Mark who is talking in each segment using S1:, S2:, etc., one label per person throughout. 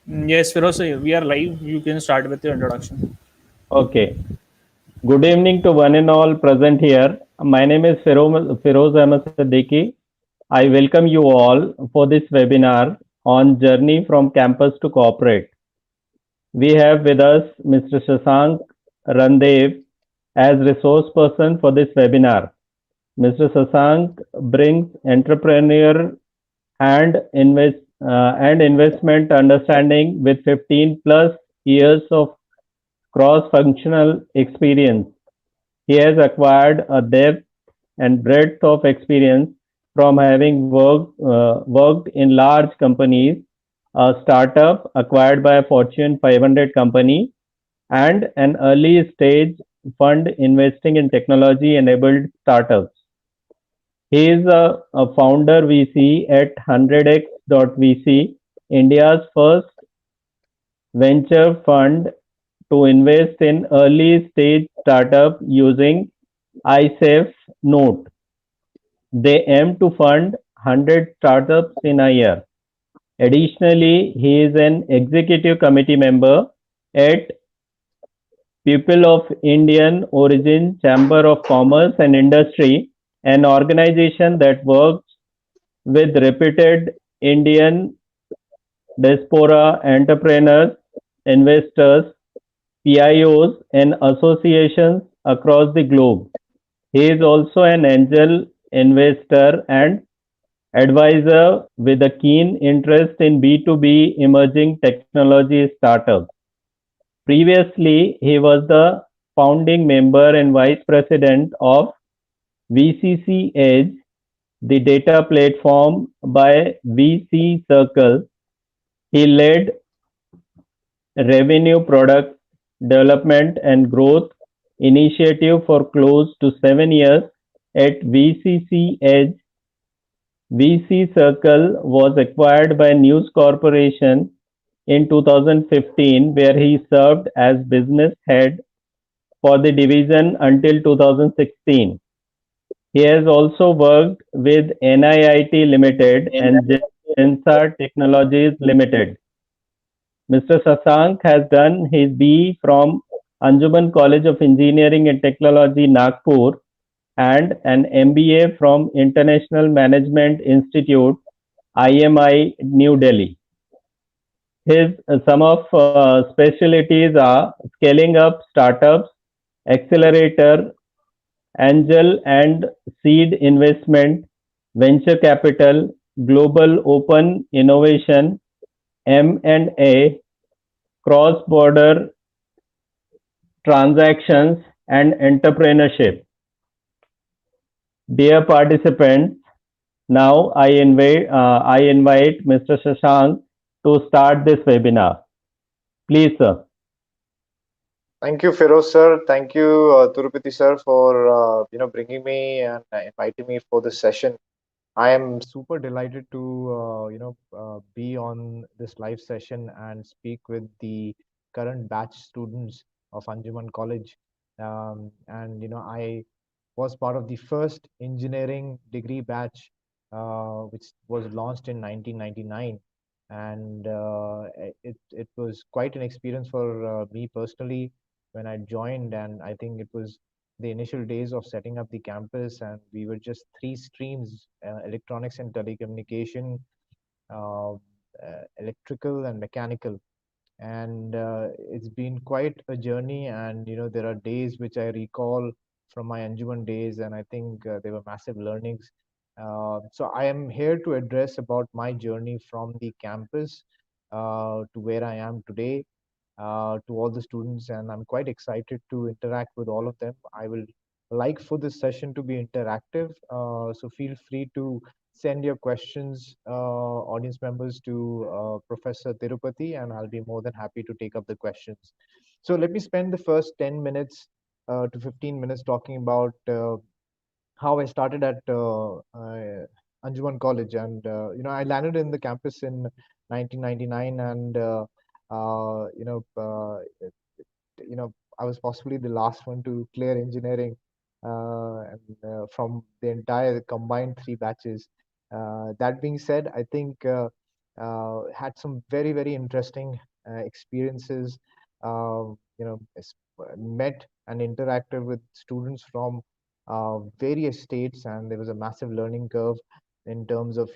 S1: Yes, Firoz, we are live. You can start with your introduction.
S2: Okay. Good evening to one and all present here. My name is Feroz Ahmed Siddiqui. I welcome you all for this webinar on journey from campus to corporate. We have with us Mr. Shashank Randev as resource person for this webinar. Mr. Shashank brings entrepreneur and investment understanding with 15 plus years of cross-functional experience. He has acquired a depth and breadth of experience from having worked in large companies, a startup acquired by a Fortune 500 company, and an early stage fund investing in technology enabled startups. He is a founder VC at 100x.vc, India's first venture fund to invest in early stage startup using ISAF note. They aim to fund 100 startups in a year. Additionally, he is an executive committee member at People of Indian Origin Chamber of Commerce and Industry, an organization that works with reputed Indian diaspora entrepreneurs, investors, PIOs, and associations across the globe. He is also an angel investor and advisor with a keen interest in B2B emerging technology startups. Previously, he was the founding member and vice president of VCC Edge, the data platform by VC Circle. He led revenue product development and growth initiative for close to 7 years at VCC Edge. VC Circle was acquired by News Corporation in 2015, where he served as business head for the division until 2016. He has also worked with NIIT Limited and Gensar Technologies Limited. Mr. Sasank has done his BE from Anjuman College of Engineering and Technology, Nagpur, and an MBA from International Management Institute, IMI, New Delhi. His some of specialties are scaling up startups, accelerator, angel and seed investment, venture capital, global open innovation, M&A, cross-border transactions, and entrepreneurship. Dear participants, now I invite Mr. Shashank to start this webinar. Please, sir.
S3: Thank you, Feroz sir. Thank you, Turupati sir, for bringing me and inviting me for this session. I am super delighted to be on this live session and speak with the current batch students of Anjuman College. And I was part of the first engineering degree batch, which was launched in 1999, and it was quite an experience for me personally when I joined, and I think it was the initial days of setting up the campus, and we were just three streams: electronics and telecommunication, uh, electrical, and mechanical. And it's been quite a journey. And there are days which I recall from my Anjuman days, and I think they were massive learnings. So I am here to address about my journey from the campus to where I am today, to all the students, and I'm quite excited to interact with all of them. I will like for this session to be interactive, so feel free to send your questions, audience members, to Professor Tirupati, and I'll be more than happy to take up the questions. So let me spend the first 10 minutes to 15 minutes talking about how I started at Anjuman College, and I landed in the campus in 1999, and uh, you know, uh, I was possibly the last one to clear engineering, and from the entire combined three batches. That being said, I think had some very interesting experiences. Met and interacted with students from various states, and there was a massive learning curve in terms of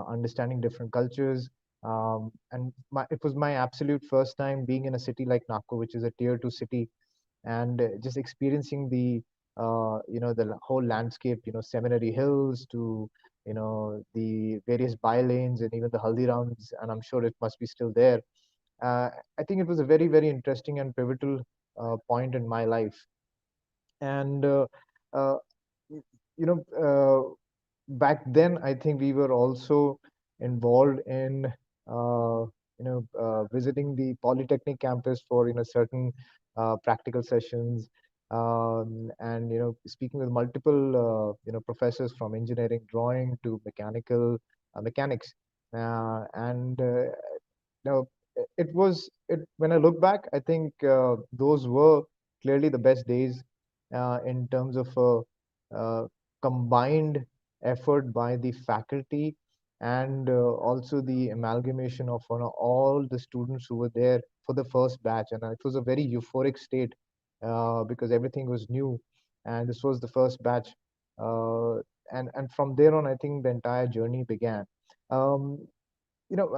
S3: understanding different cultures. It was my absolute first time being in a city like Nagpur, which is a tier two city, and just experiencing the whole landscape, Seminary Hills to the various bylanes and even the Haldirams, and I'm sure it must be still there. I think it was a very interesting and pivotal point in my life. And uh, you know back then I think we were also involved in visiting the Polytechnic campus for certain practical sessions, and speaking with multiple professors from engineering drawing to mechanics, and now, it was it when I look back, I think those were clearly the best days in terms of combined effort by the faculty, and also the amalgamation of all the students who were there for the first batch. And it was a very euphoric state because everything was new, and this was the first batch. Uh, and from there on, I think the entire journey began. Um,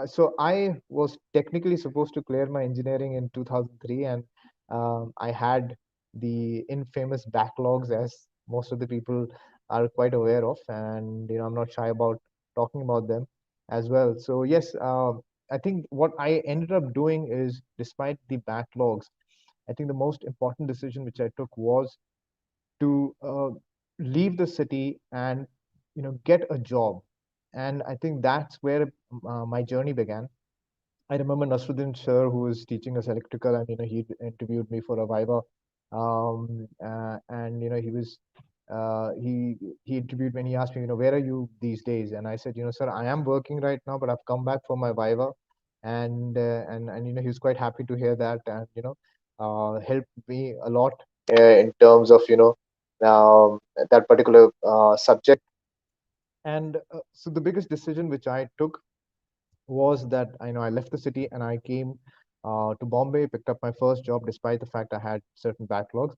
S3: so I was technically supposed to clear my engineering in 2003, and I had the infamous backlogs, as most of the people are quite aware of, and I'm not shy about talking about them as well. So yes, I think what I ended up doing is, despite the backlogs, I think the most important decision which I took was to leave the city and get a job. And I think that's where my journey began. I remember Nasruddin sir, who was teaching us electrical, and he interviewed me for a viva, and he interviewed me and he asked me, where are you these days? And I said, sir, I am working right now, but I've come back for my viva, and he was quite happy to hear that, and helped me a lot in terms of that particular subject. And so the biggest decision which I took was that I left the city and I came to Bombay, picked up my first job despite the fact I had certain backlogs,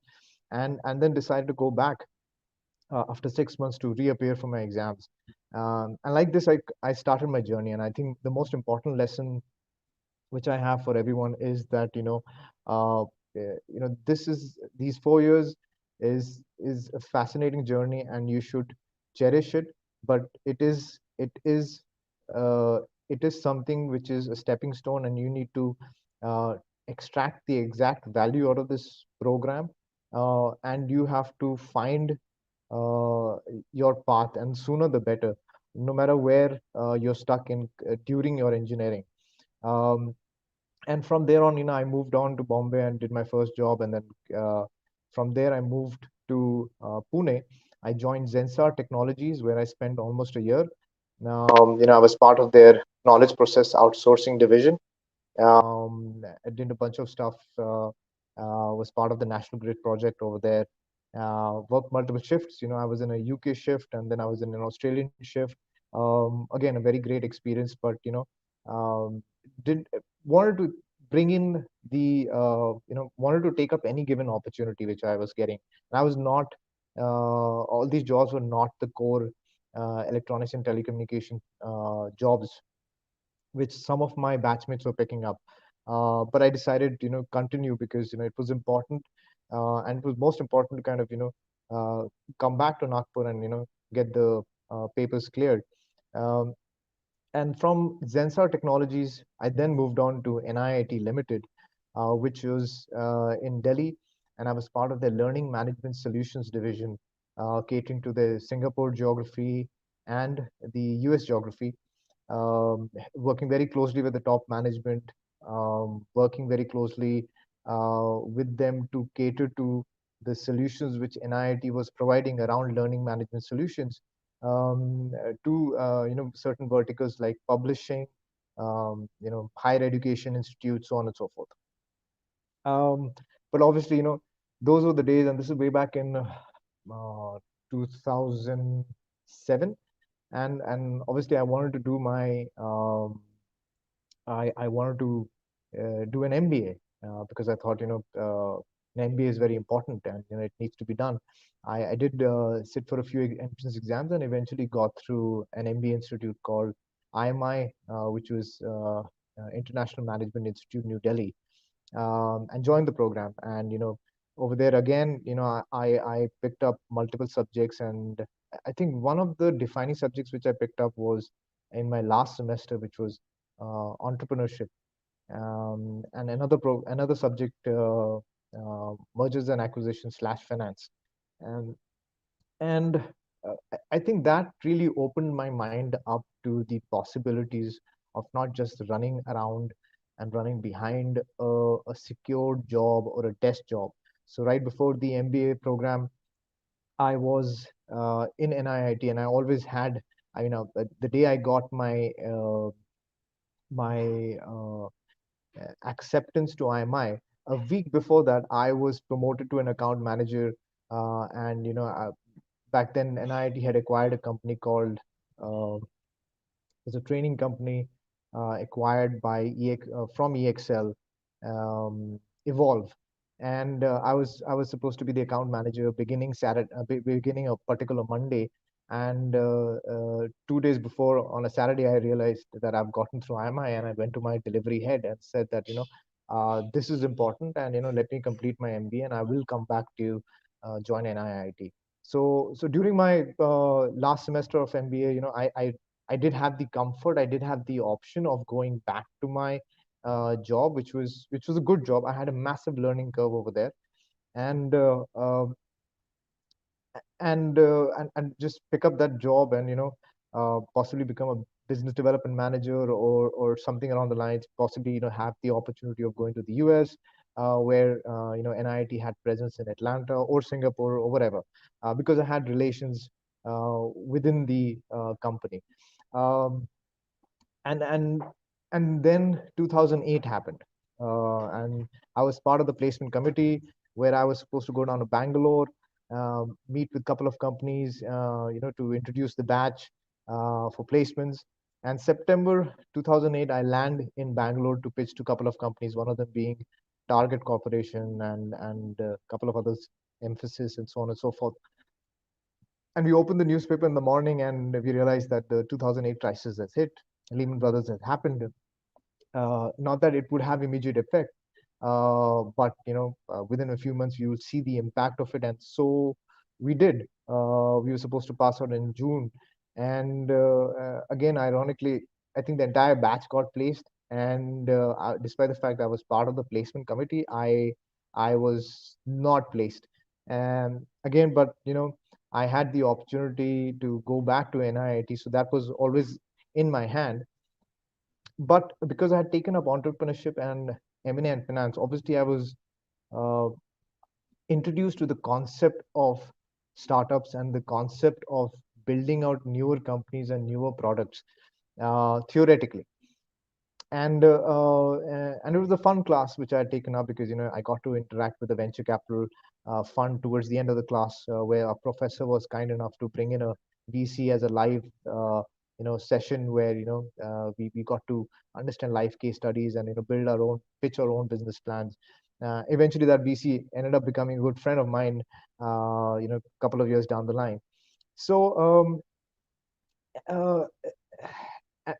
S3: and then decided to go back after 6 months to reappear for my exams. And like this, I started my journey, and I think the most important lesson which I have for everyone is that these 4 years is a fascinating journey, and you should cherish it. But uh, it is something which is a stepping stone, and you need to uh, extract the exact value out of this program, and you have to find uh, your path, and sooner the better, no matter where you're stuck in during your engineering. Um, and from there on, I moved on to Bombay and did my first job, and then from there I moved to Pune. I joined Zensar Technologies, where I spent almost a year. I was part of their knowledge process outsourcing division. I did a bunch of stuff. Was part of the National Grid project over there. Worked multiple shifts. I was in a UK shift, and then I was in an Australian shift. Again, a very great experience, but did wanted to bring in the wanted to take up any given opportunity which I was getting. And I was not all these jobs were not the core electronics and telecommunication jobs which some of my batchmates were picking up. But I decided, continue because it was important, and it was most important to kind of come back to Nagpur and get the papers cleared. Um, and from Zensar Technologies, I then moved on to NIIT Limited, which was in Delhi, and I was part of their Learning Management Solutions division, catering to the Singapore geography and the US geography, working very closely with the top management, working very closely with them to cater to the solutions which NIIT was providing around learning management solutions, to certain verticals like publishing, higher education institutes, so on and so forth. Um, but obviously, those were the days, and this is way back in 2007, and obviously I wanted to do my I wanted to do an MBA because I thought, an MBA is very important and it needs to be done. I did sit for a few entrance exams and eventually got through an MBA institute called IMI, which was International Management Institute, New Delhi, and joined the program. And over there again, I picked up multiple subjects, and I think one of the defining subjects which I picked up was in my last semester, which was entrepreneurship, and another subject, mergers and acquisitions slash finance, and and I think that really opened my mind up to the possibilities of not just running around and running behind a secured job or a desk job. So right before the MBA program, I was in NIIT, and I always had, the day I got my acceptance to IMI, a week before that, I was promoted to an account manager, and back then NIIT had acquired a company called uh, it's a training company acquired by from EXL, Evolve, and I was supposed to be the account manager beginning Saturday, beginning of particular Monday, and 2 days before on a Saturday, I realized that I've gotten through IMI, and I went to my delivery head and said that this is important, and let me complete my MBA, and I will come back to join NIIT. So during my last semester of MBA, I did have the comfort, I did have the option of going back to my job, which was a good job. I had a massive learning curve over there, and and just pick up that job, and possibly become a business development manager, or something along the lines. Possibly have the opportunity of going to the US, where NIT had presence in Atlanta or Singapore or whatever, because I had relations within the company. Um, and and and then 2008 happened, and I was part of the placement committee, where I was supposed to go down to Bangalore, meet with a couple of companies, to introduce the batch for placements. And September 2008, I land in Bangalore to pitch to a couple of companies, one of them being Target Corporation, and a couple of others, Emphasis, and so on and so forth. And we opened the newspaper in the morning, and we realized that the 2008 crisis has hit. Lehman Brothers has happened. Not that it would have immediate effect, but within a few months you will see the impact of it. And so we did. We were supposed to pass out in June, and again, ironically, I think the entire batch got placed. And despite the fact I was part of the placement committee, I was not placed. And again, but I had the opportunity to go back to NIIT, so that was always in my hand. But because I had taken up entrepreneurship and M&A and finance, obviously I was uh, introduced to the concept of startups and the concept of building out newer companies and newer products, theoretically. And it was a fun class which I had taken up, because I got to interact with the venture capital fund towards the end of the class, where a professor was kind enough to bring in a VC as a live session, where we got to understand live case studies, and build our own, pitch our own business plans. Eventually that VC ended up becoming a good friend of mine, a couple of years down the line. So um, uh,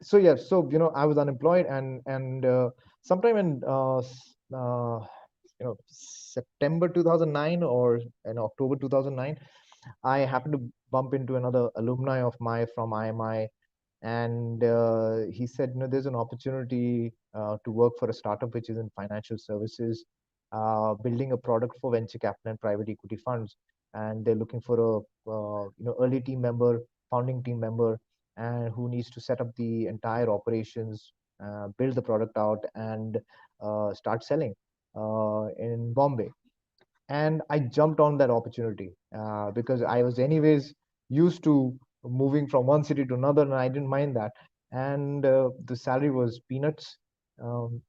S3: so yeah so I was unemployed, and sometime in September 2009, or in October 2009, I happened to bump into another alumni of mine from IMI, and he said, there's an opportunity to work for a startup which is in financial services, building a product for venture capital and private equity funds, and they're looking for a early team member, founding team member, and who needs to set up the entire operations, build the product out, and start selling in Bombay. And I jumped on that opportunity because I was anyways used to moving from one city to another, and I didn't mind that. And the salary was peanuts. Um,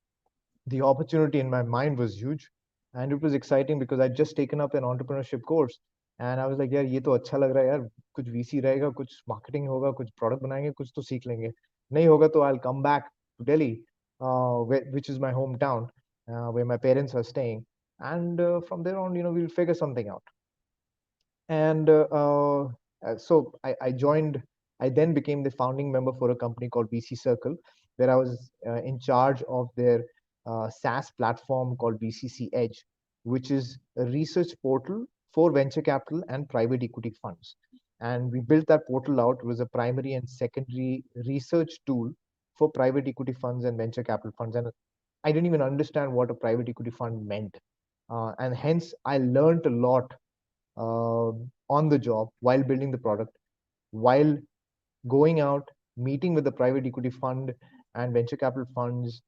S3: the opportunity in my mind was huge, and it was exciting because I'd just taken up an entrepreneurship course, and I was like, यार ये तो अच्छा लग रहा है यार, कुछ VC रहेगा, कुछ marketing होगा, कुछ product बनाएंगे, कुछ तो सीख लेंगे, नहीं होगा तो I'll come back to Delhi. which is my hometown, where my parents are staying. And from there on, we'll figure something out. And so I joined. I then became the founding member for a company called VC Circle, where I was in charge of their SaaS platform called VCC Edge, which is a research portal for venture capital and private equity funds. And we built that portal out. It was a primary and secondary research tool for private equity funds and venture capital funds. And I didn't even understand what a private equity fund meant. And hence, I learned a lot on the job while building the product, while going out, meeting with the private equity fund and venture capital funds,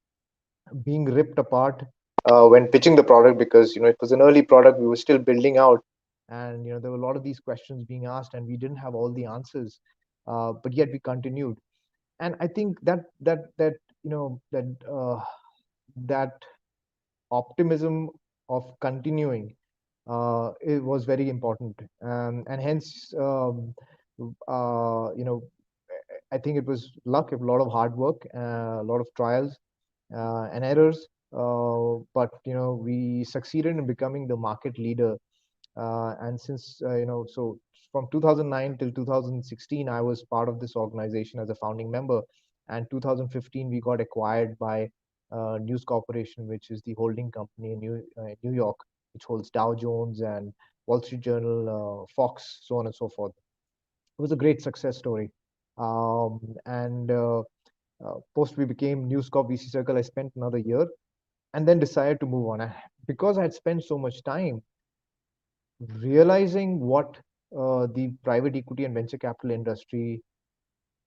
S3: being ripped apart when pitching the product, because it was an early product we were still building out, and there were a lot of these questions being asked, and we didn't have all the answers, but yet we continued. And I think that that optimism of continuing, it was very important, and hence, I think it was luck, a lot of hard work, a lot of trials and errors, but we succeeded in becoming the market leader. And since so from 2009 till 2016, I was part of this organization as a founding member. And 2015, we got acquired by News Corporation, which is the holding company in New York, which holds Dow Jones and Wall Street Journal, Fox, so on and so forth. It was a great success story. And Post we became News Corp VC Circle, I spent another year and then decided to move on. Because I had spent so much time realizing what the private equity and venture capital industry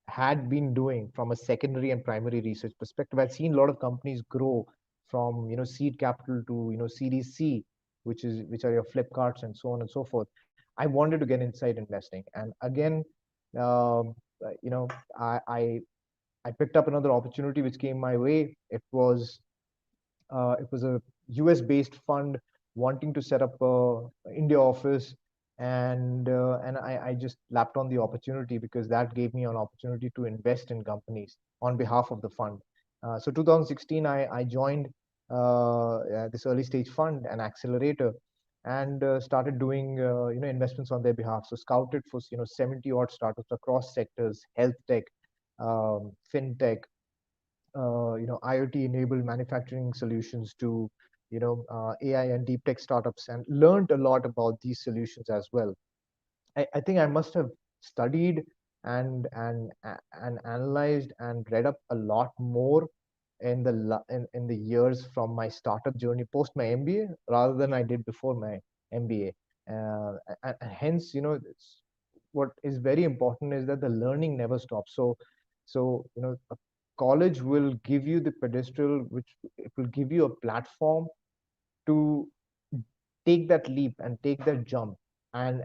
S3: had been doing from a secondary and primary research perspective. I'd seen a lot of companies grow from seed capital to Series C, which are your Flipkarts and so on and so forth. I wanted to get inside investing, and again, um, you know, I picked up another opportunity which came my way. It was a US based fund wanting to set up a India office, and I just lapped on the opportunity because that gave me an opportunity to invest in companies on behalf of the fund. So 2016, I joined this early stage fund, an accelerator, and started doing investments on their behalf. So scouted for 70 odd startups across sectors: health tech, fintech, IoT-enabled manufacturing solutions, to AI and deep tech startups, and learned a lot about these solutions as well. I think I must have studied and analyzed and read up a lot more in the years from my startup journey post my MBA rather than I did before my MBA. And hence, what is very important is that the learning never stops. So a college will give you the pedestal, which it will give you a platform to take that leap and take that jump, and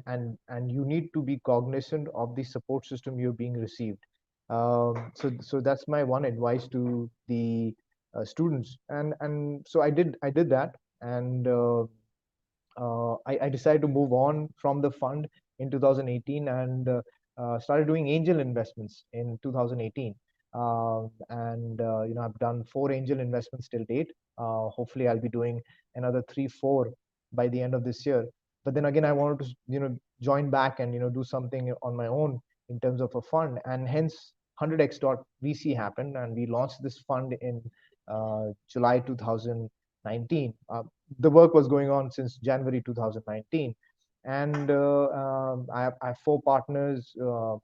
S3: you need to be cognizant of the support system you're being received. So that's my one advice to the students, and so I did that, and I decided to move on from the fund in 2018, and started doing angel investments in 2018. And I've done 4 angel investments till date. Hopefully, I'll be doing another 3, 4 by the end of this year. But then again, I wanted to join back and do something on my own in terms of a fund, and hence 100x.vc happened, and we launched this fund in July 2019. The work was going on since January 2019. And I have 4 partners,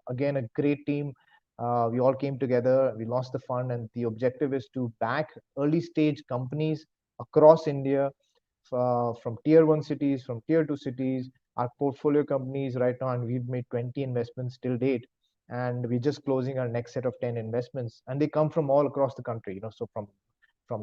S3: again, a great team. We all came together, we launched the fund, and the objective is to back early stage companies across India, from tier 1 cities, from tier 2 cities. Our portfolio companies right now, and we've made 20 investments till date. And we're just closing our next set of 10 investments, and they come from all across the country. So from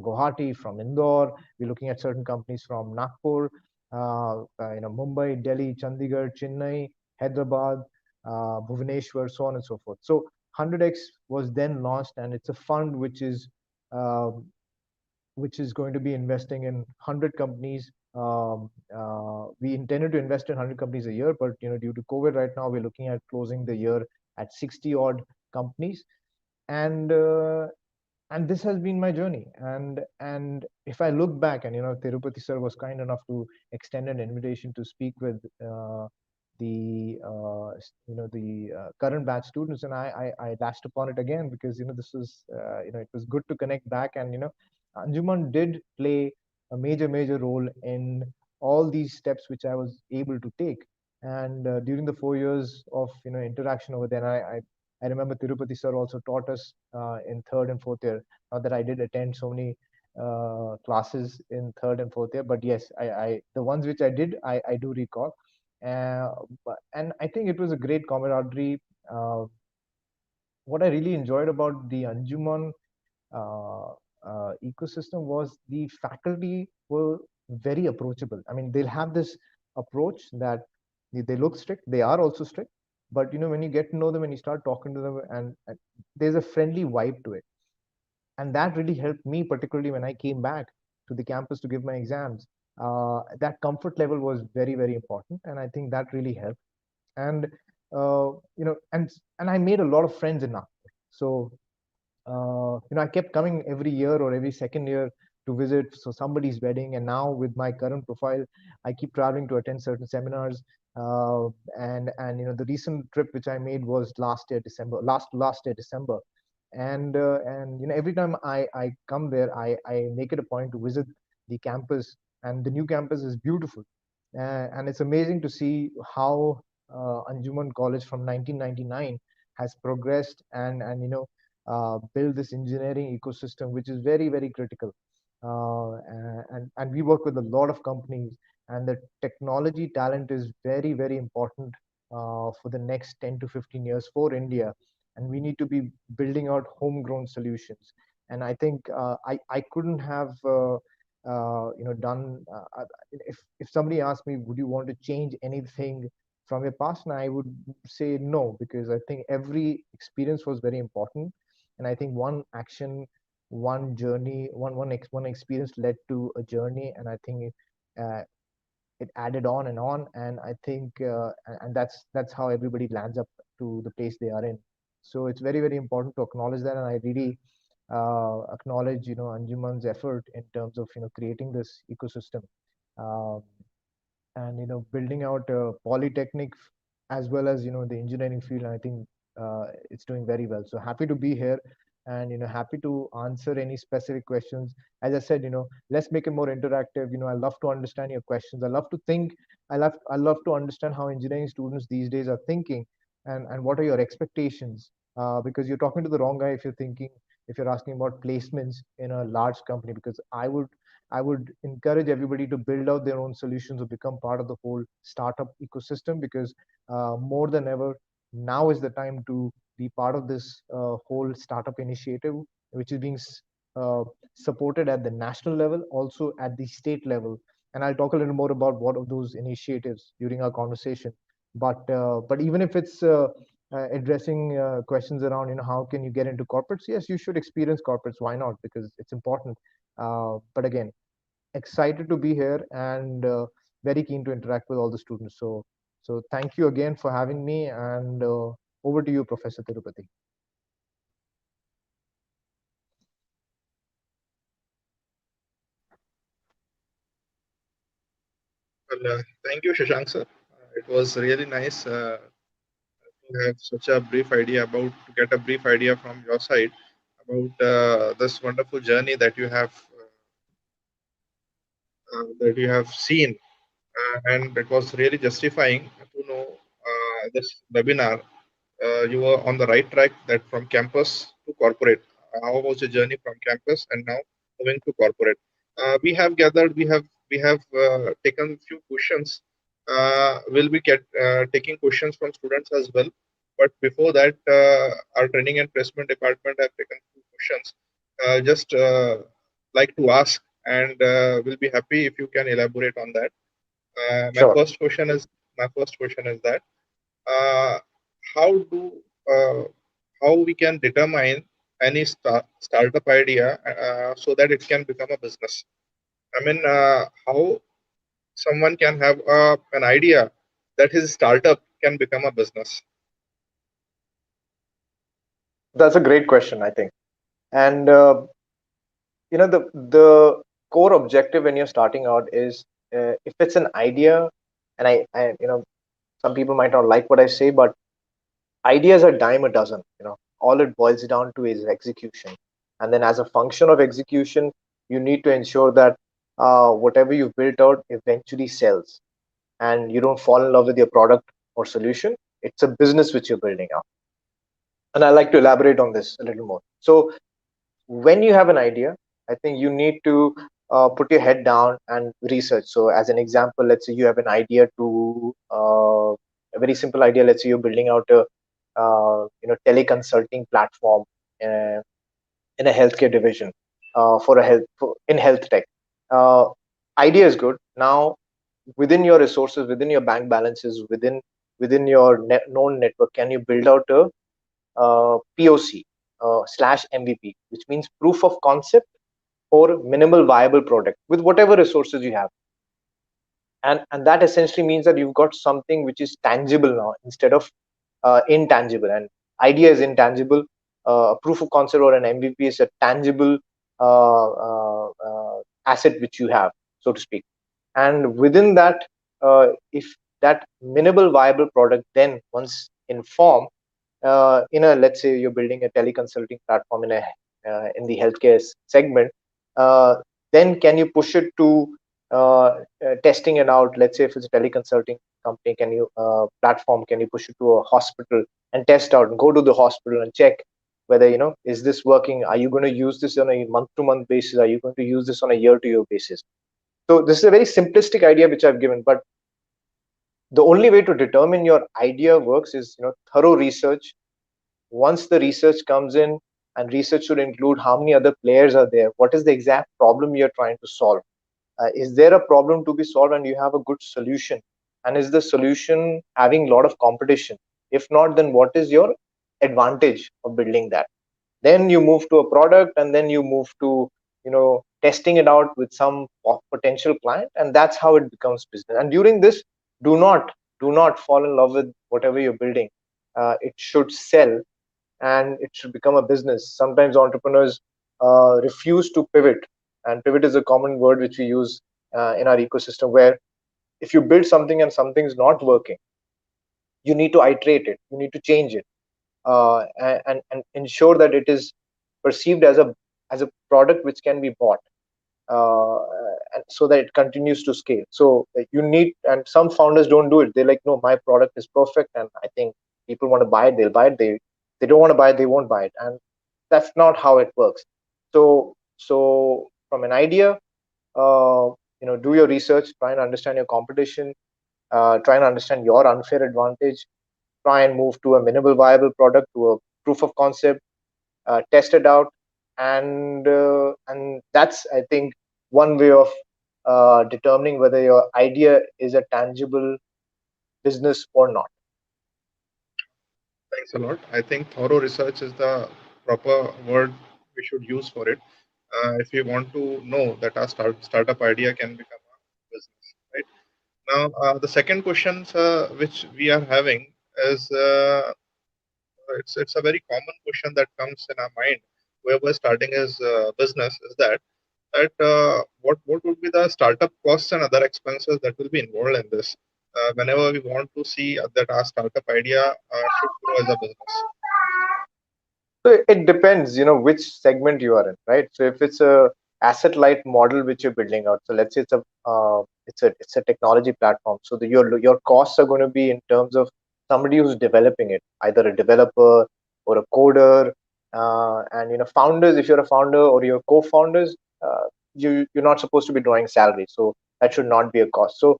S3: Guwahati, from Indore. We're looking at certain companies from Nagpur, Mumbai, Delhi, Chandigarh, Chennai, Hyderabad, Bhubaneswar, so on and so forth. So 100x was then launched, and it's a fund uh, which is going to be investing in 100 companies. We intended to invest in 100 companies a year, but due to COVID, right now we're looking at closing the year at 60 odd companies. And and this has been my journey. And if I look back, and Tirupati sir was kind enough to extend an invitation to speak with the current batch students, and I lashed upon it again, because this was it was good to connect back. And Anjuman did play a major role in all these steps which I was able to take. And during the 4 years of interaction over there, I remember Tirupati sir also taught us in third and fourth year. Not that I did attend so many classes in third and fourth year, but yes, I the ones which I did, I do recall. And I think it was a great camaraderie. What I really enjoyed about the Anjuman uh, ecosystem was the faculty were very approachable. I mean, they'll have this approach that they look strict, they are also strict, but when you get to know them, when you start talking to them, and there's a friendly vibe to it. And that really helped me, particularly when I came back to the campus to give my exams. That comfort level was very important, and I think that really helped. And and I made a lot of friends in Nagpur. So I kept coming every year or every second year to visit so somebody's wedding. And now with my current profile, I keep traveling to attend certain seminars. And the recent trip which I made was last year December. And every time I come there, I make it a point to visit the campus. And the new campus is beautiful. And it's amazing to see how Anjuman College from 1999 has progressed, and build this engineering ecosystem, which is very critical. And we work with a lot of companies, and the technology talent is very important for the next 10 to 15 years for India. And we need to be building out homegrown solutions. And I think I couldn't have done if somebody asked me, would you want to change anything from your past? And I would say no, because I think every experience was very important. And I think one action, one journey, one experience led to a journey. And I think uh, it added on and on. And I think and that's how everybody lands up to the place they are in. So it's very important to acknowledge that. And I really acknowledge Anjuman's effort in terms of creating this ecosystem. um, and building out polytechnic, as well as the engineering field. And I think it's doing very well. So happy to be here, and happy to answer any specific questions. As I said, let's make it more interactive. I love to understand your questions. I love to think. I love to understand how engineering students these days are thinking, and what are your expectations. Because you're talking to the wrong guy if you're asking about placements in a large company. Because I would encourage everybody to build out their own solutions or become part of the whole startup ecosystem. Because more than ever, now is the time to be part of this whole startup initiative, which is being uh, supported at the national level, also at the state level. And I'll talk a little more about what of those initiatives during our conversation. But even if it's addressing questions around, how can you get into corporates? Yes, you should experience corporates. Why not? Because it's important. But again, excited to be here, and very keen to interact with all the students. So thank you again for having me, and over to you, Professor Tirupati.
S4: Well, thank you, Shashank sir. It was really nice to have such a brief idea about to get a brief idea from your side about this wonderful journey that you have seen, and it was really justifying to know this webinar. You were on the right track, that from campus to corporate. How was your journey from campus and now moving to corporate? We have taken few questions. We'll be taking questions from students as well. But before that, our training and placement department have taken few questions. Just like to ask, and we'll be happy if you can elaborate on that. Uh, my
S3: Sure.
S4: first question is my first question is that uh, how do uh, how we can determine any startup idea so that it can become a business. I mean, how someone can have an idea that his startup can become a business.
S3: That's a great question, I think. And the core objective when you're starting out is, if it's an idea, and I some people might not like what I say, but ideas are dime a dozen. All it boils down to is execution. And then as a function of execution, you need to ensure that whatever you've built out eventually sells, and you don't fall in love with your product or solution. It's a business which you're building out. And I like to elaborate on this a little more. So when you have an idea, I think you need to put your head down and research. So as an example, let's say you have an idea to a very simple idea. Let's say you're building out a teleconsulting platform uh, in a healthcare division, in health tech. uh, Idea is good. Now, within your resources, within your bank balances, within your known network, can you build out a POC slash MVP, which means proof of concept or minimal viable product with whatever resources you have. And that essentially means that you've got something which is tangible now instead of intangible. And idea is intangible. A proof of concept or an MVP is a tangible asset which you have, so to speak. And within that, if that minimal viable product, then once in form, in a, let's say you're building a teleconsulting platform in the healthcare segment, uh, then can you push it to testing it out? Let's say if it's a teleconsulting company, platform, can you push it to a hospital and test out, and go to the hospital and check whether, is this working? Are you going to use this on a month to month basis? Are you going to use this on a year to year basis? So this is a very simplistic idea which I've given, but the only way to determine your idea works is, thorough research. Once the research comes in, and research should include how many other players are there, what is the exact problem you're trying to solve, is there a problem to be solved and you have a good solution, and is the solution having a lot of competition? If not, then what is your advantage of building that? Then you move to a product, and then you move to testing it out with some potential client, and that's how it becomes business. And during this, do not do not fall in love with whatever you're building. It should sell, and it should become a business. Sometimes entrepreneurs refuse to pivot, and pivot is a common word which we use in our ecosystem, where if you build something and something's not working, you need to iterate it, you need to change it, and ensure that it is perceived as a product which can be bought, uh, and so that it continues to scale. So you need, and some founders don't do it. They're like, no, my product is perfect, and I think people want to buy it, they'll buy it. They don't want to buy it, they won't buy it, and that's not how it works. So from an idea, uh, do your research, try and understand your competition, try and understand your unfair advantage, try and move to a minimal viable product, to a proof of concept, test it out, and that's, I think, one way of determining whether your idea is a tangible business or not.
S4: Thanks a lot. I think thorough research is the proper word we should use for it. If we want to know that our startup idea can become a business, right? Now, the second question which we are having is it's a very common question that comes in our mind whoever is starting his business is that what would be the startup costs and other expenses that will be involved in this whenever we want to see that our startup idea should grow as a business.
S3: So it depends, which segment you are in, right? So if it's a asset light model which you're building out, so let's say it's a technology platform. So your costs are going to be in terms of somebody who's developing it, either a developer or a coder, and founders. If you're a founder or your co-founders, you're not supposed to be drawing salary, so that should not be a cost. So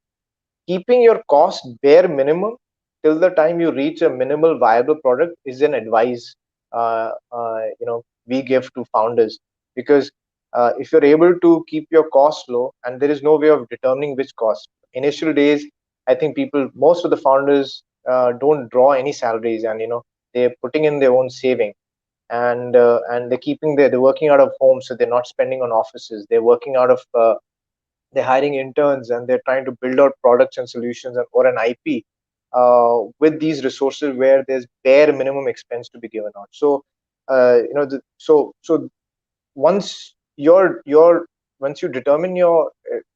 S3: keeping your cost bare minimum till the time you reach a minimal viable product is an advice we give to founders, because if you're able to keep your cost low, and there is no way of determining which cost initial days, I think most of the founders don't draw any salaries, and they're putting in their own saving, and they're working out of home, so they're not spending on offices, they're working out of they're hiring interns, and they're trying to build out products and solutions, or an IP with these resources where there's bare minimum expense to be given out. So once your once you determine your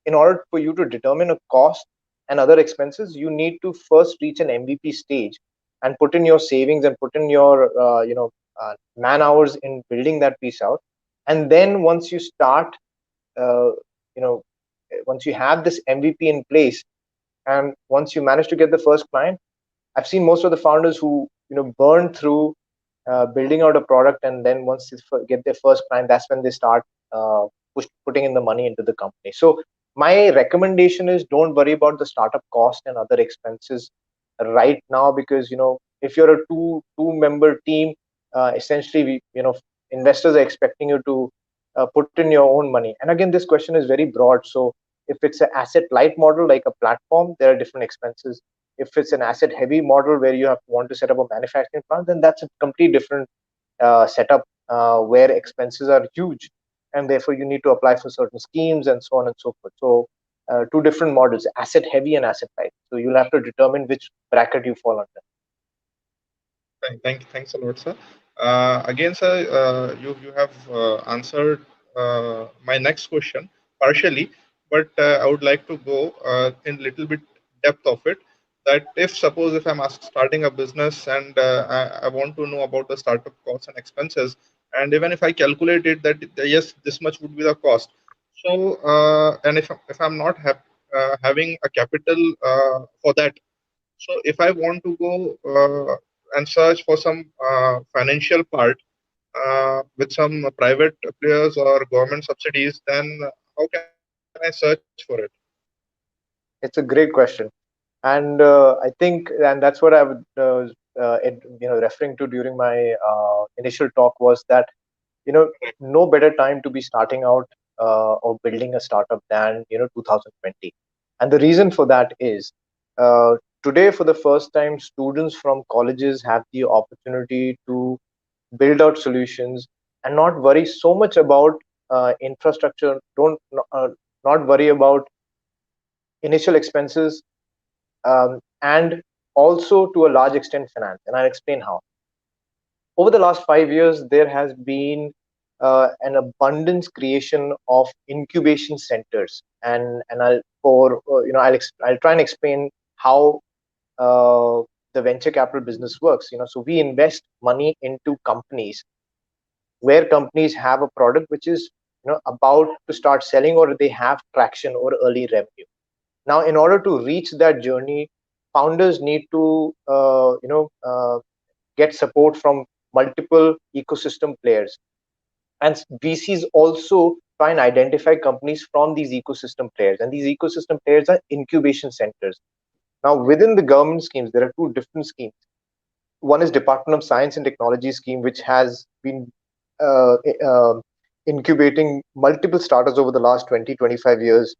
S3: in order for you to determine a cost and other expenses, you need to first reach an MVP stage and put in your savings and put in your man hours in building that piece out. And then once you start, uh, you know once you have this MVP in place, and once you manage to get the first client, I've seen most of the founders who burn through building out a product, and then once they get their first client, that's when they start putting in the money into the company. So my recommendation is, don't worry about the startup cost and other expenses right now, because if you're a two member team, essentially investors are expecting you to put in your own money. And again, this question is very broad. So if it's an asset light model like a platform, there are different expenses. If it's an asset heavy model where you want to set up a manufacturing plant, then that's a completely different setup where expenses are huge, and therefore you need to apply for certain schemes and so on and so forth. So two different models, asset heavy and asset light. So you'll have to determine which bracket you fall under.
S4: Thanks a lot, sir. Again, sir, you have answered my next question partially, but I would like to go in little bit depth of it. That if suppose if I'm starting a business and I want to know about the startup costs and expenses, and even if I calculate it that yes, this much would be the cost. So and if I'm not having a capital for that, so if I want to go and search for some financial part with some private players or government subsidies, then how can I search for it?
S3: It's a great question, and I think, and that's what I would referring to during my initial talk, was that you know no better time to be starting out or building a startup than 2020. And the reason for that is, today for the first time, students from colleges have the opportunity to build out solutions and not worry so much about infrastructure. Don't not worry about initial expenses, and also to a large extent finance. And I'll explain how. Over the last 5 years, there has been an abundance creation of incubation centers, and I'll for I'll try and explain how the venture capital business works. So we invest money into companies where companies have a product which is about to start selling, or they have traction or early revenue. Now, in order to reach that journey, founders need to get support from multiple ecosystem players, and VCs also try and identify companies from these ecosystem players, and these ecosystem players are incubation centers. Now, within the government schemes, there are two different schemes. One is Department of Science and Technology scheme, which has been uh, uh, incubating multiple startups over the last 20-25 years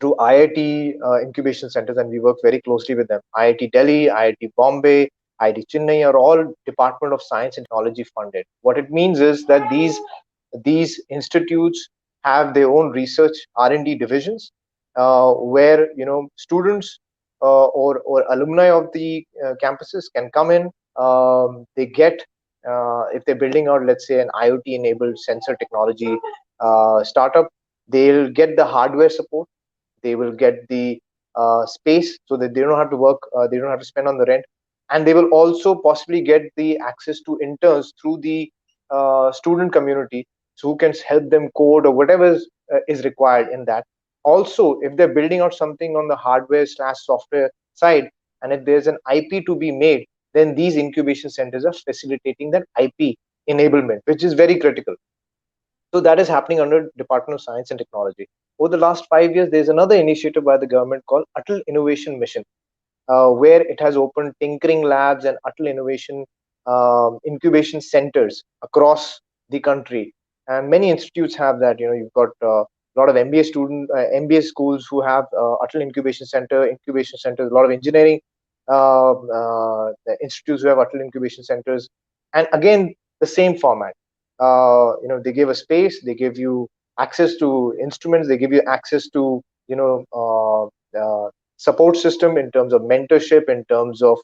S3: through IIT incubation centers, and we work very closely with them. IIT Delhi, IIT Bombay, IIT Chennai are all Department of Science and Technology funded. What it means is that these institutes have their own research R&D divisions, where students or alumni of the campuses can come in. They get, if they're building out, let's say, an IoT enabled sensor technology startup, they'll get the hardware support, they will get the space so that they don't have to work, they don't have to spend on the rent, and they will also possibly get the access to interns through the student community, so who can help them code or whatever is required in that. Also, if they're building out something on the hardware slash software side, and if there's an IP to be made, then these incubation centers are facilitating that IP enablement, which is very critical. So that is happening under Department of Science and Technology. Over the last 5 years, there's another initiative by the government called Atal Innovation Mission, where it has opened tinkering labs and Atal Innovation incubation centers across the country. And many institutes have that. You've got a lot of MBA schools who have Atal incubation centers, a lot of engineering the institutes who have Atal incubation centers. And again, the same format. They give a space, they give you access to instruments, they give you access to support system in terms of mentorship, in terms of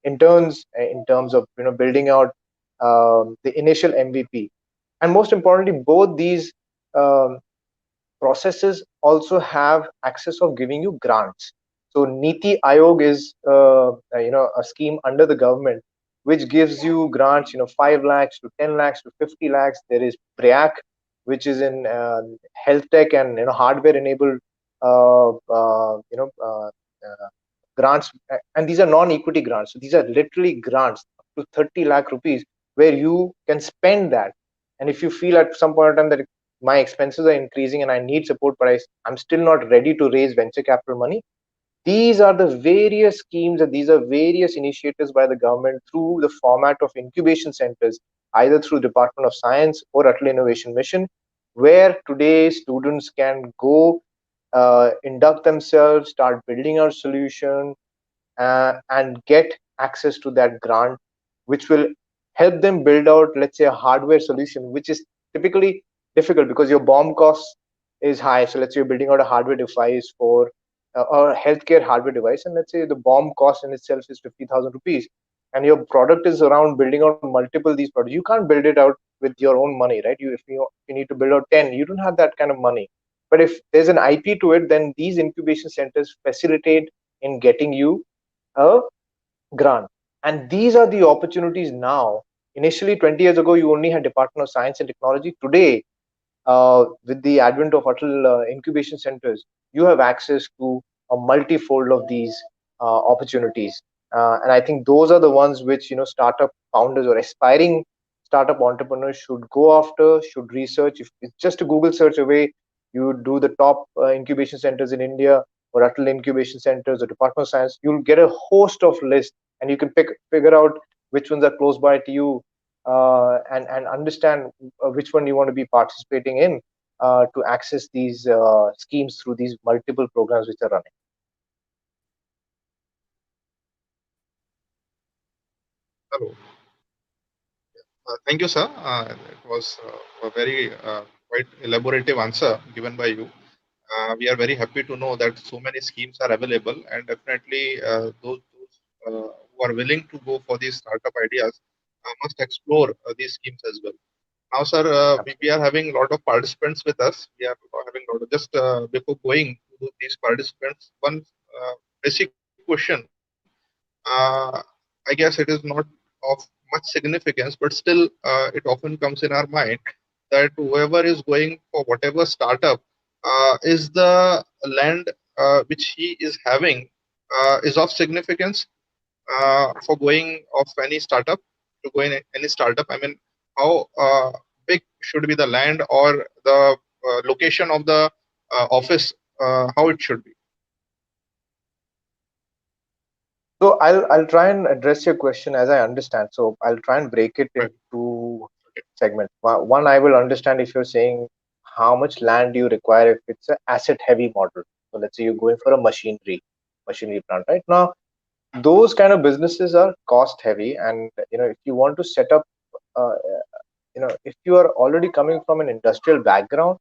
S3: interns, in terms of building out the initial MVP. And most importantly, both these um, processes also have access of giving you grants. So Niti Aayog is a scheme under the government which gives you grants, 5 lakhs to 10 lakhs to 50 lakhs. There is PREAC, which is in health tech and hardware enabled uh, uh, you know uh, uh, grants, and these are non-equity grants. So these are literally grants up to 30 lakh rupees where you can spend that. And if you feel at some point in time that my expenses are increasing and I need support, but I'm still not ready to raise venture capital money. These are the various schemes and these are various initiatives by the government through the format of incubation centers, either through Department of Science or Atal Innovation Mission, where today students can go induct themselves, start building our solution, and get access to that grant, which will help them build out, let's say, a hardware solution, which is typically difficult because your BOM cost is high. So let's say you're building out a hardware device for or a healthcare hardware device, and let's say the BOM cost in itself is 50,000 rupees, and your product is around building out multiple these products. You can't build it out with your own money, right? If you need to build out 10, you don't have that kind of money. But if there's an IP to it, then these incubation centers facilitate in getting you a grant. And these are the opportunities now. Initially, 20 years ago, you only had Department of Science and Technology. Today, with the advent of Atal incubation centers, you have access to a multifold of these opportunities. And I think those are the ones which startup founders or aspiring startup entrepreneurs should go after, should research. If it's just a Google search away, you do the top incubation centers in India or Atal incubation centers or Department of Science, you'll get a host of lists, and you can figure out which ones are close by to you, and understand which one you want to be participating in to access these schemes through these multiple programs which are running.
S4: Hello. Thank you, sir. It was a very quite elaborative answer given by you. We are very happy to know that so many schemes are available, and definitely those who are willing to go for these startup ideas must explore these schemes as well. Now, sir, we are having a lot of participants with us. We are having a lot of just before going to these participants, one basic question. Uh, I guess it is not of much significance, but still, it often comes in our mind that whoever is going for whatever startup, is the land which he is having is of significance for going of any startup to go in any startup. I mean, how big should be the land or the location of the office? How it should be?
S3: So I'll try and address your question as I understand. So I'll try and break it
S4: Right.
S3: into segments. One, I will understand if you're saying how much land do you require if it's an asset heavy model. So let's say you're going for a machinery plant. Right now, those kind of businesses are cost heavy, and if you want to set up uh, if you are already coming from an industrial background,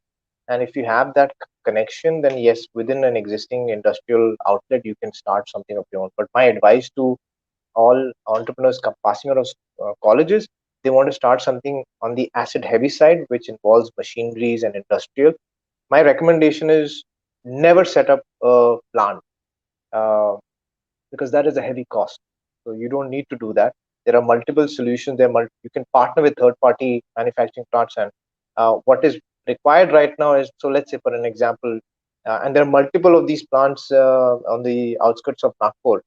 S3: and if you have that connection, then yes, within an existing industrial outlet you can start something of your own. But my advice to all entrepreneurs passing out of colleges, they want to start something on the asset heavy side which involves machineries and industrial. My recommendation is never set up a plant, uh, because that is a heavy cost. So you don't need to do that. There are multiple solutions. You can partner with third-party manufacturing plants, and what is required right now is, so let's say for an example, and there are multiple of these plants on the outskirts of Nagpur,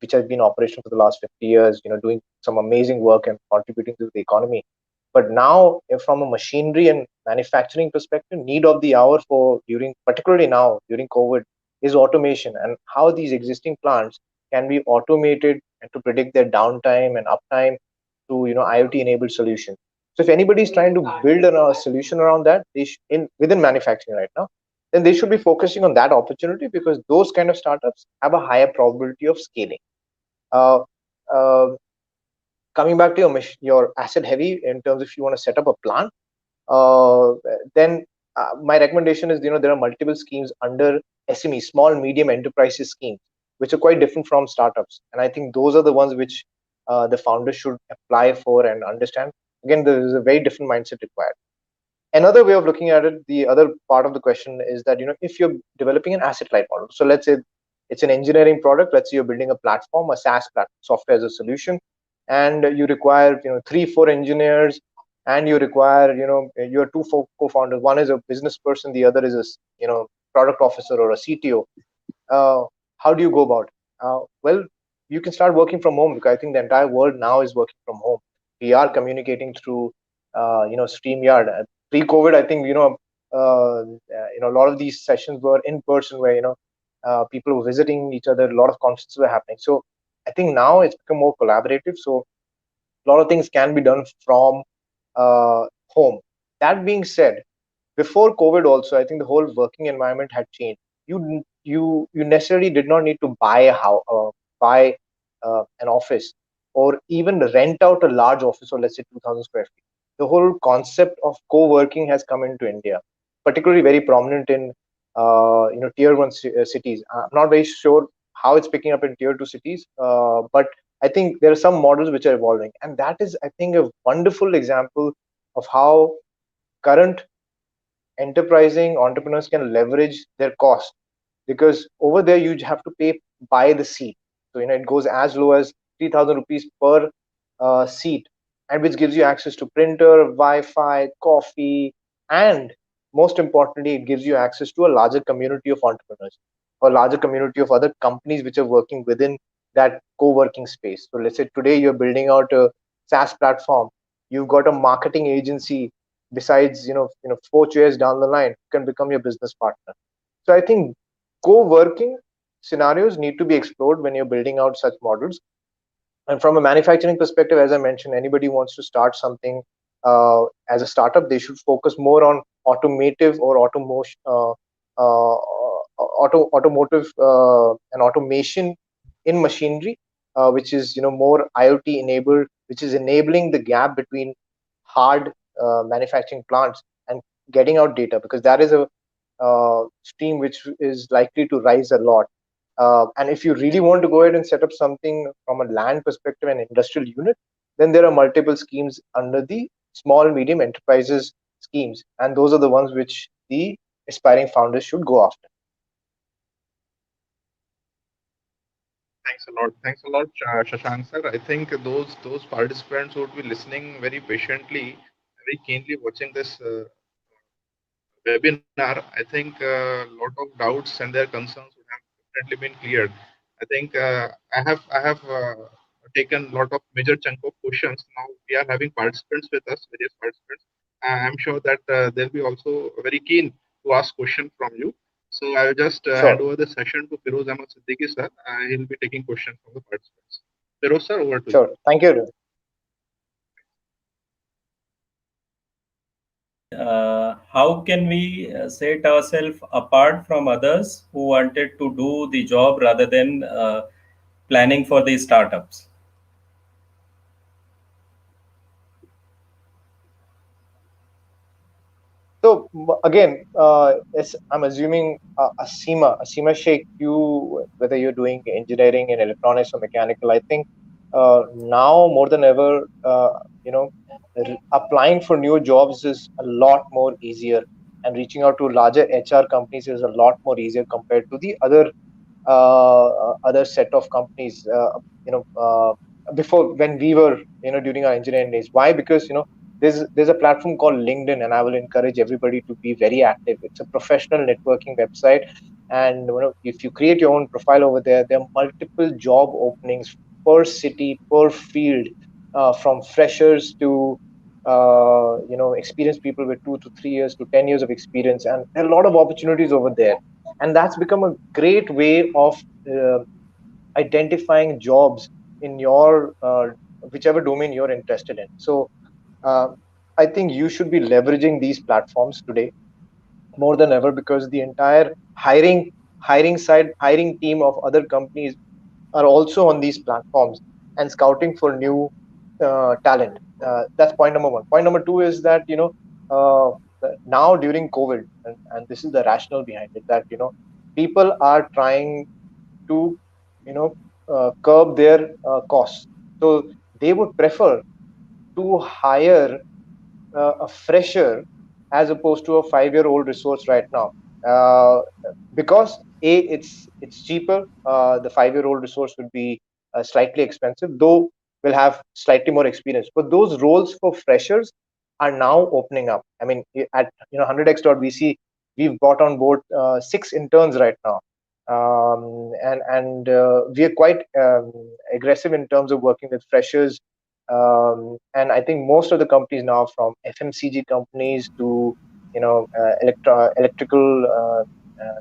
S3: which has been operational for the last 50 years. Doing some amazing work and contributing to the economy. But now, from a machinery and manufacturing perspective, need of the hour for particularly now during COVID, is automation, and how these existing plants can be automated and to predict their downtime and uptime through IoT enabled solutions. So if anybody is trying to build a solution around that, within manufacturing right now, then they should be focusing on that opportunity, because those kind of startups have a higher probability of scaling. Uh, uh, Coming back to your asset heavy in terms, if you want to set up a plant, uh, then my recommendation is, there are multiple schemes under SME, small medium enterprises schemes, which are quite different from startups, and I think those are the ones which the founder should apply for and understand. Again, there is a very different mindset required. Another way of looking at it, the other part of the question is that, if you're developing an asset light model, so let's say it's an engineering product, let's say you're building a platform, a SaaS platform, software as a solution, and you require, 3 4 engineers, and you require, you're two co-founders, one is a business person, the other is a product officer or a CTO. How do you go about it? Well, you can start working from home, because I think the entire world now is working from home. We are communicating through StreamYard. Pre-COVID, I think, a lot of these sessions were in person, where people were visiting each other, a lot of conferences were happening. So I think now it's become more collaborative, so a lot of things can be done from home. That being said, before COVID also, I think the whole working environment had changed. You necessarily did not need to buy a house, buy an office, or even rent out a large office, or let's say 2,000 square feet. The whole concept of co-working has come into India, particularly very prominent in tier one cities. I'm not very sure how it's picking up in tier two cities, but I think there are some models which are evolving, and that is, I think, a wonderful example of how current enterprising entrepreneurs can leverage their cost, because over there you have to pay by the seat. So it goes as low as 3,000 rupees per seat, and which gives you access to printer, Wi-Fi, coffee, and most importantly, it gives you access to a larger community of entrepreneurs, or larger community of other companies which are working within that co-working space. So let's say today you're building out a SaaS platform, you've got a marketing agency besides, 4 chairs down the line can become your business partner. So I think co-working scenarios need to be explored when you're building out such models. And from a manufacturing perspective, as I mentioned, anybody who wants to start something as a startup, they should focus more on automotive or automation, automotive and automation in machinery, which is more IoT enabled, which is enabling the gap between hard manufacturing plants and getting out data, because that is a stream which is likely to rise a lot. And if you really want to go ahead and set up something from a land perspective and industrial unit, then there are multiple schemes under the small medium enterprises schemes, and those are the ones which the aspiring founders should go after.
S4: Thanks a lot. Thanks a lot, Shashank sir. I think those participants would be listening very patiently, very keenly watching this webinar. I think a lot of doubts and their concerns would have definitely been cleared. I think I have taken a lot of major chunk of questions. Now we are having participants with us, various participants. I'm sure that they'll be also very keen to ask questions from you. So I will just hand
S3: Sure,
S4: over the session to Firoz Ahmad Siddiqui sir. He'll be taking questions from the participants. Firoz sir, over to you.
S3: sure. Thank you.
S2: How can we set ourselves apart from others who wanted to do the job rather than planning for the startups?
S3: So again, I'm assuming Asima Sheikh, whether you're doing engineering in electronics or mechanical, I think now more than ever, applying for new jobs is a lot more easier, and reaching out to larger HR companies is a lot more easier compared to the other set of companies. Before, when we were, during our engineering days. Why? Because there's a platform called LinkedIn, and I will encourage everybody to be very active. It's a professional networking website, and if you create your own profile over there, there are multiple job openings per city, per field, from freshers to experienced people with 2 to 3 years to 10 years of experience, and there are a lot of opportunities over there, and that's become a great way of uh, identifying jobs in your whichever domain you're interested in. So uh, I think you should be leveraging these platforms today more than ever, because the entire hiring team of other companies are also on these platforms and scouting for new talent. That's point number one. Point number two is that uh, now during COVID, and this is the rationale behind it, that people are trying to curb their costs. So they would prefer to hire a fresher as opposed to a 5-year-old resource right now, uh, because it's cheaper. The 5-year-old resource would be slightly expensive, though will have slightly more experience. But those roles for freshers are now opening up. I mean, at 100x.vc, we've got on board 6 interns right now, and we are quite aggressive in terms of working with freshers. And I think most of the companies now, from FMCG companies to electrical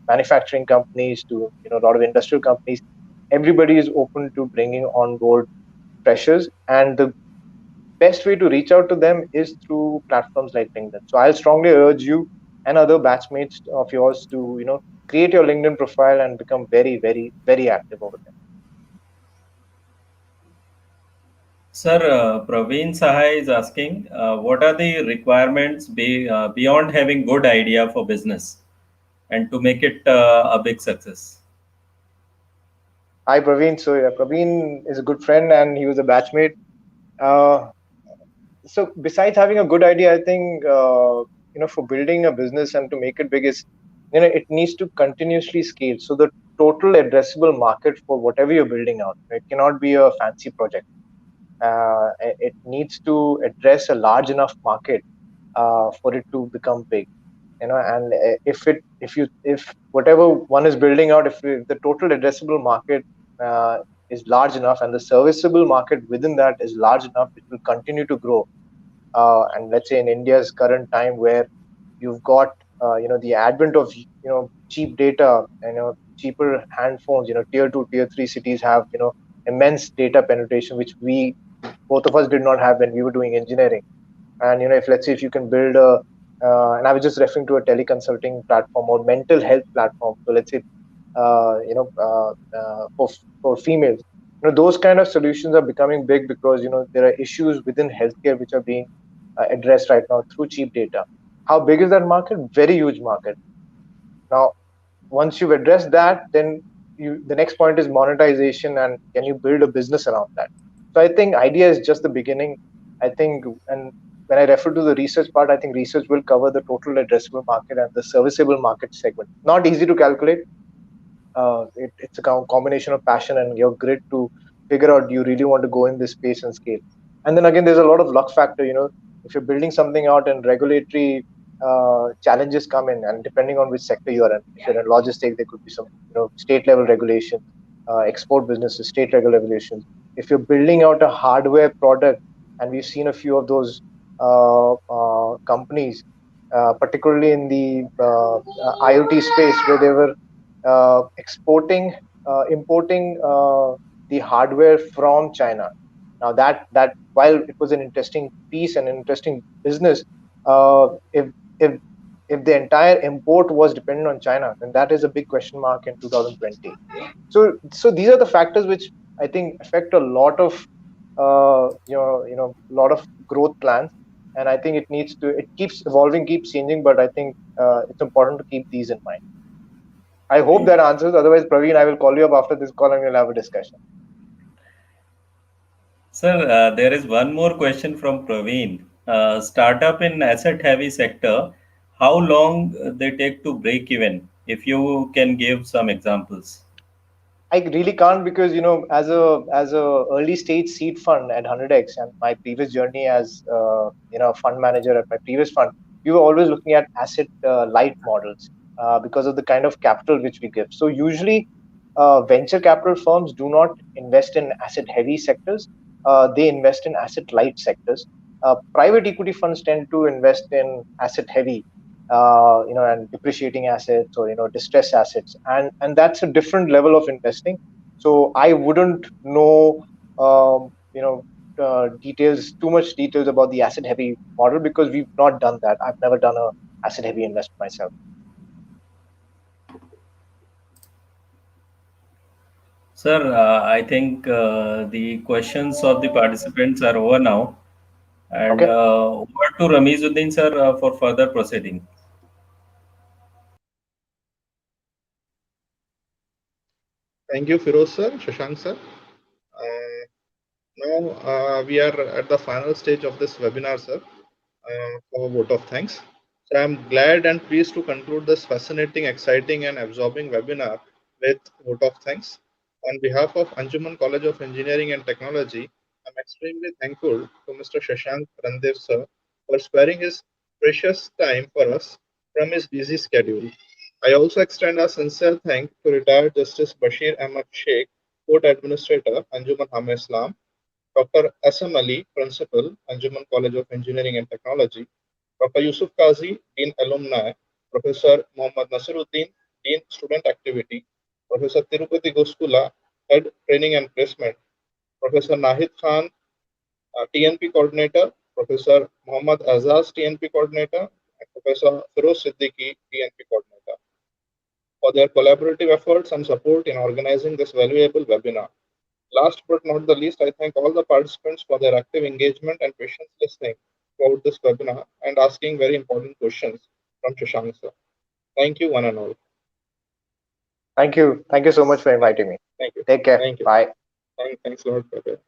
S3: manufacturing companies to a lot of industrial companies, everybody is open to bringing on board freshers, and the best way to reach out to them is through platforms like LinkedIn. So I'll strongly urge you and other batchmates of yours to create your LinkedIn profile and become very, very, very active over there.
S2: Sir, Praveen Sahai is asking, what are the requirements beyond having good idea for business and to make it a big success?
S3: Hi, Praveen. So yeah, Praveen is a good friend and he was a batchmate. Uh, so besides having a good idea, I think for building a business and to make it big is it needs to continuously scale. So the total addressable market for whatever you're building out, it cannot be a fancy project. It needs to address a large enough market for it to become big. And if whatever one is building out, if the total addressable market is large enough and the serviceable market within that is large enough, it will continue to grow. And let's say in India's current time, where you've got the advent of cheap data, cheaper handphones, tier 2, tier 3 cities have immense data penetration, which we both of us did not have when we were doing engineering. And if, let's say, if you can build a and I was just referring to a teleconsulting platform or mental health platform, so let's say for females, those kind of solutions are becoming big because there are issues within healthcare which are being addressed right now through cheap data. How big is that market? Very huge market. Now, once you've addressed that, then the next point is monetization, and can you build a business around that? So I think idea is just the beginning. I think, and when I refer to the research part, I think research will cover the total addressable market and the serviceable market segment. Not easy to calculate. It's a combination of passion and your grit to figure out, do you really want to go in this space and scale. And then again, there's a lot of luck factor. If you're building something out and regulatory challenges come in, and depending on which sector you are in, if you're in logistics, there could be some state level regulations. Export businesses, state level regulations. If you're building out a hardware product, and we've seen a few of those companies, particularly in the IoT space, where they were importing the hardware from China. Now that while it was an interesting piece and an interesting business, if if if the entire import was dependent on China, then that is a big question mark in 2020. So these are the factors which I think affect a lot of lot of growth plans, and I think it keeps evolving, keeps changing, but I think it's important to keep these in mind. I hope that answers. Otherwise, Praveen, I will call you up after this call and we'll have a discussion.
S2: Sir, there is one more question from Praveen. Startup in asset heavy sector, how long they take to break even? If you can give some examples.
S3: I really can't, because as a early stage seed fund at 100x, and my previous journey as fund manager at my previous fund, we were always looking at asset light models because of the kind of capital which we give. So usually, venture capital firms do not invest in asset heavy sectors; they invest in asset light sectors. Private equity funds tend to invest in asset heavy, and depreciating assets, or distressed assets, and that's a different level of investing. So I wouldn't know, details, too much details about the asset heavy model, because we've not done that. I've never done a asset heavy investment myself.
S2: Sir, I think the questions of the participants are over now. And
S3: Okay.
S2: over to Ramizuddin sir for further proceeding.
S4: Thank you, Firoz sir, Shashank sir. Uh, Now we are at the final stage of this webinar, sir, for vote of thanks. So I'm glad and pleased to conclude this fascinating, exciting, and absorbing webinar with vote of thanks. On behalf of Anjuman College of Engineering and Technology, I'm extremely thankful to Mr. Shashank Randev, sir, for sparing his precious time for us from his busy schedule. I also extend a sincere thanks to retired Justice Bashir Ahmad Sheikh, Court Administrator, Anjuman Hame Islam, Dr. S.M. Ali, Principal, Anjuman College of Engineering and Technology, Dr. Yusuf Kazi, Dean Alumni, Professor Mohammad Nasiruddin, Dean Student Activity, Professor Tirupati Goskula, Head Training and Placement, Professor Nahid Khan, TNP Coordinator, Professor Mohammad Azaz, TNP Coordinator, and Professor Firoz Siddiqui, TNP Coordinator, for their collaborative efforts and support in organizing this valuable webinar. Last but not the least, I thank all the participants for their active engagement and patient listening throughout this webinar and asking very important questions from Shashank sir. Thank you, one and all.
S3: Thank you. Thank you so much for inviting me.
S4: Thank you.
S3: Take care.
S4: Thank you.
S3: Bye.
S4: Thanks a lot, brother.